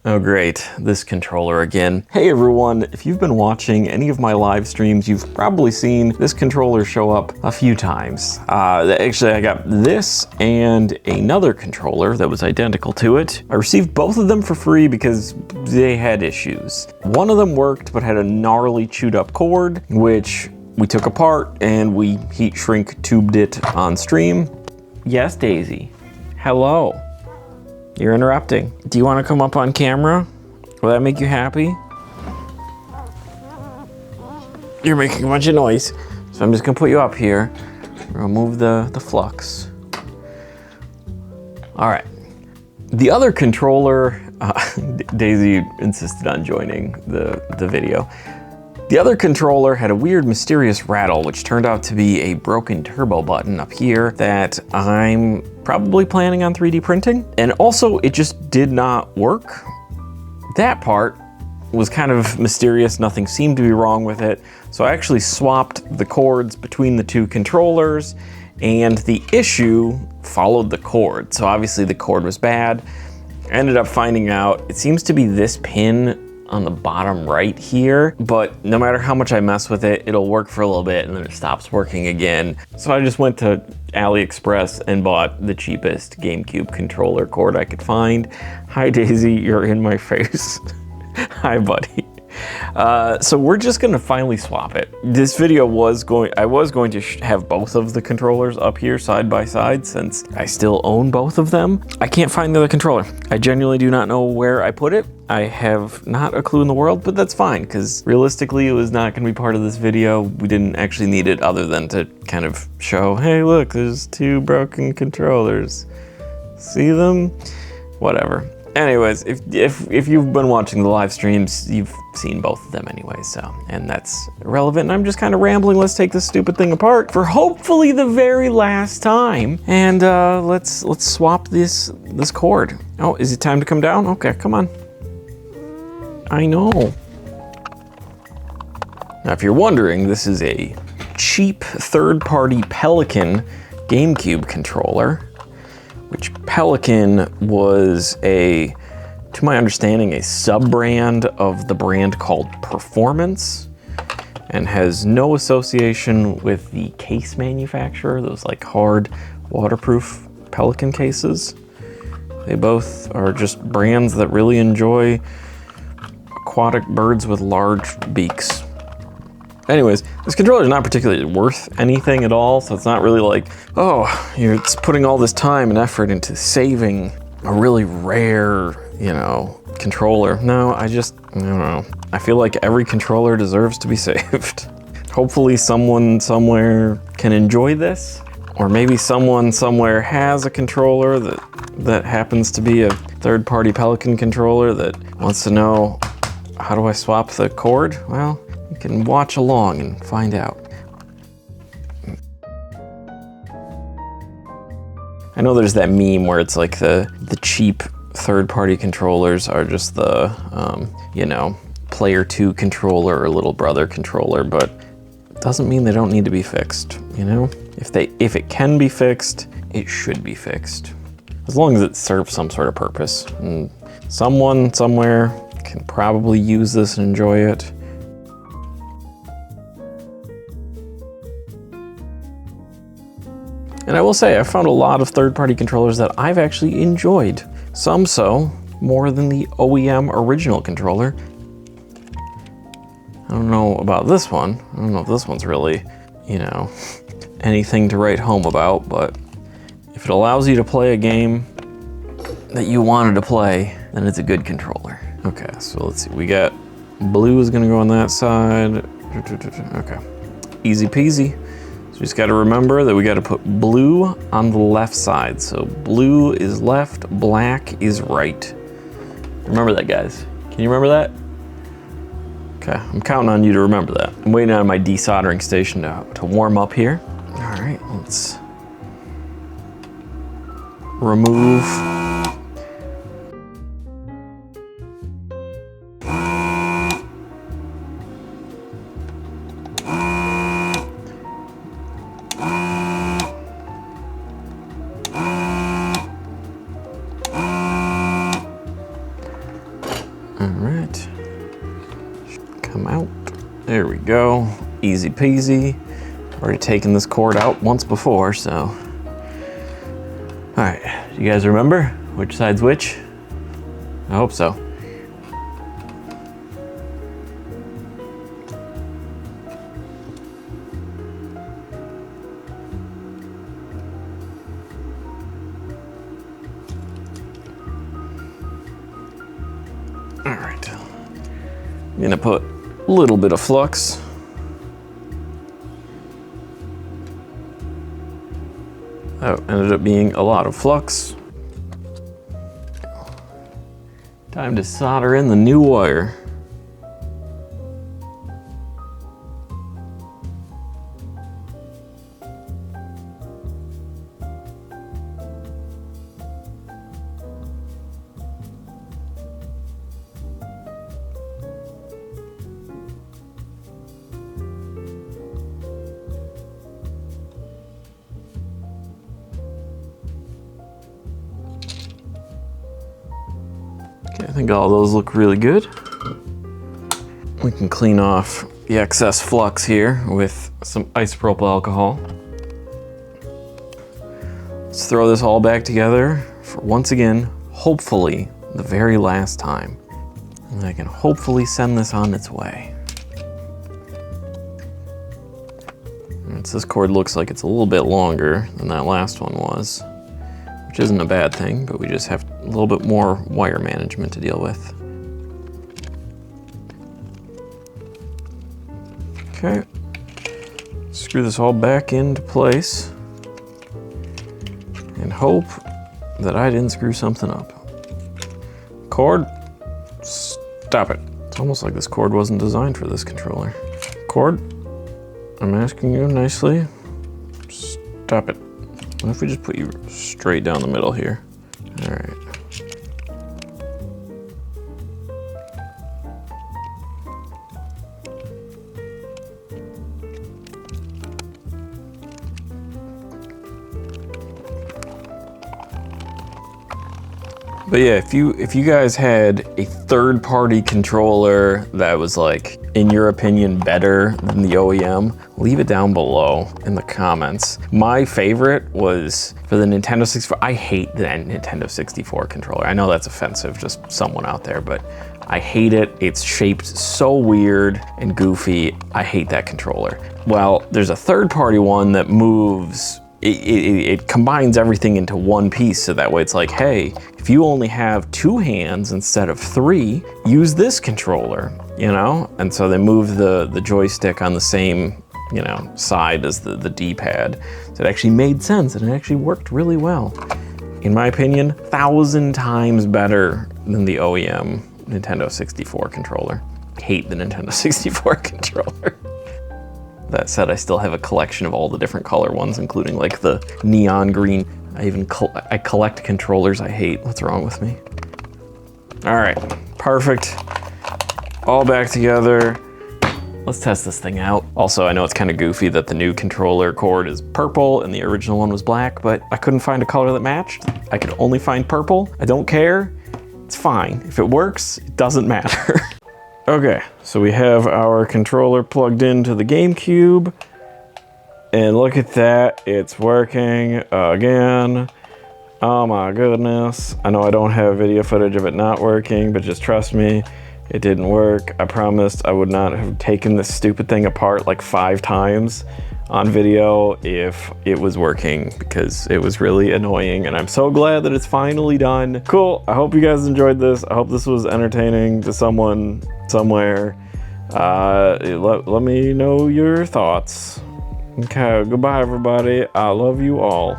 Oh great, this controller again. Hey everyone, if you've been watching any of my live streams, you've probably seen this controller show up a few times. Actually, I got this and another controller that was identical to it. I received both of them for free because they had issues. One of them worked but had a gnarly chewed up cord, which we took apart and we heat shrink tubed it on stream. Yes, Daisy. Hello. You're interrupting. Do you want to come up on camera? Will that make you happy? You're making a bunch of noise. So I'm just gonna put you up here. Remove the flux. All right. The other controller, Daisy insisted on joining the video. The other controller had a weird, mysterious rattle, which turned out to be a broken turbo button up here that I'm probably planning on 3D printing. And also, it just did not work. That part was kind of mysterious. Nothing seemed to be wrong with it. So I actually swapped the cords between the two controllers, and the issue followed the cord. So obviously the cord was bad. I ended up finding out it seems to be this pin on the bottom right here, but no matter how much I mess with it, it'll work for a little bit and then it stops working again. So I just went to AliExpress and bought the cheapest GameCube controller cord I could find. Hi Daisy, you're in my face. Hi buddy. So we're just gonna finally swap it. This video I was going to have both of the controllers up here side by side since I still own both of them. I can't find the other controller. I genuinely do not know where I put it. I have not a clue in the world, but that's fine because realistically it was not gonna be part of this video. We didn't actually need it other than to kind of show, hey look, there's two broken controllers. See them? Whatever. Anyways, if you've been watching the live streams, you've seen both of them anyway, so, and that's irrelevant. And I'm just kind of rambling. Let's take this stupid thing apart for hopefully the very last time. And let's swap this cord. Oh, is it time to come down? Okay, come on. I know. Now, if you're wondering, this is a cheap third-party Pelican GameCube controller, which Pelican was to my understanding, a sub-brand of the brand called Performance, and has no association with the case manufacturer, those like hard waterproof Pelican cases. They both are just brands that really enjoy aquatic birds with large beaks. Anyways, this controller is not particularly worth anything at all, so it's not really like, oh, it's putting all this time and effort into saving a really rare, controller. No, I don't know. I feel like every controller deserves to be saved. Hopefully someone somewhere can enjoy this, or maybe someone somewhere has a controller that happens to be a third-party Pelican controller that wants to know, how do I swap the cord? Well, you can watch along and find out. I know there's that meme where it's like the cheap third-party controllers are just the, player 2 controller or little brother controller, but it doesn't mean they don't need to be fixed, If it can be fixed, it should be fixed. As long as it serves some sort of purpose. And someone somewhere can probably use this and enjoy it. And I will say, I found a lot of third-party controllers that I've actually enjoyed. Some so, more than the OEM original controller. I don't know about this one. I don't know if this one's really, anything to write home about, but if it allows you to play a game that you wanted to play, then it's a good controller. Okay, so let's see. We got blue is gonna go on that side. Okay, easy peasy. So just gotta remember that we gotta put blue on the left side. So blue is left, black is right. Remember that, guys. Can you remember that? Okay, I'm counting on you to remember that. I'm waiting on my desoldering station to warm up here. All right, let's remove. All right, come out. There we go, easy peasy. Already taken this cord out once before, so. All right, you guys remember which side's which? I hope so. All right, I'm gonna put a little bit of flux. That ended up being a lot of flux. Time to solder in the new wire. Okay, I think all those look really good. We can clean off the excess flux here with some isopropyl alcohol. Let's throw this all back together for, once again, hopefully the very last time. And I can hopefully send this on its way. And this cord looks like it's a little bit longer than that last one was, which isn't a bad thing, but we just have a little bit more wire management to deal with. Okay, screw this all back into place and hope that I didn't screw something up. Cord, stop it. It's almost like this cord wasn't designed for this controller. Cord, I'm asking you nicely, stop it. What if we just put you straight down the middle here? All right. But yeah, if you guys had a third-party controller that was like, in your opinion, better than the OEM, leave it down below in the comments. My favorite was for the Nintendo 64. I hate the Nintendo 64 controller. I know that's offensive, just someone out there, but I hate it. It's shaped so weird and goofy. I hate that controller. Well, there's a third-party one that moves. It combines everything into one piece, so that way it's like, hey, if you only have 2 hands instead of 3, use this controller, you know? And so they move the joystick on the same, you know, side as the D-pad. So it actually made sense and it actually worked really well. In my opinion, 1,000 times better than the OEM Nintendo 64 controller. I hate the Nintendo 64 controller. That said, I still have a collection of all the different color ones, including like the neon green. I collect controllers I hate. What's wrong with me? All right, perfect. All back together. Let's test this thing out. Also, I know it's kind of goofy that the new controller cord is purple and the original one was black, but I couldn't find a color that matched. I could only find purple. I don't care. It's fine. If it works, it doesn't matter. Okay, so we have our controller plugged into the GameCube, and look at that, it's working again. Oh my goodness. I know I don't have video footage of it not working, but just trust me, it didn't work. I promised I would not have taken this stupid thing apart like 5 times on video if it was working, because it was really annoying, and I'm so glad that it's finally done. Cool, I hope you guys enjoyed this. I hope this was entertaining to someone somewhere. Let me know your thoughts. Okay, goodbye everybody. I love you all.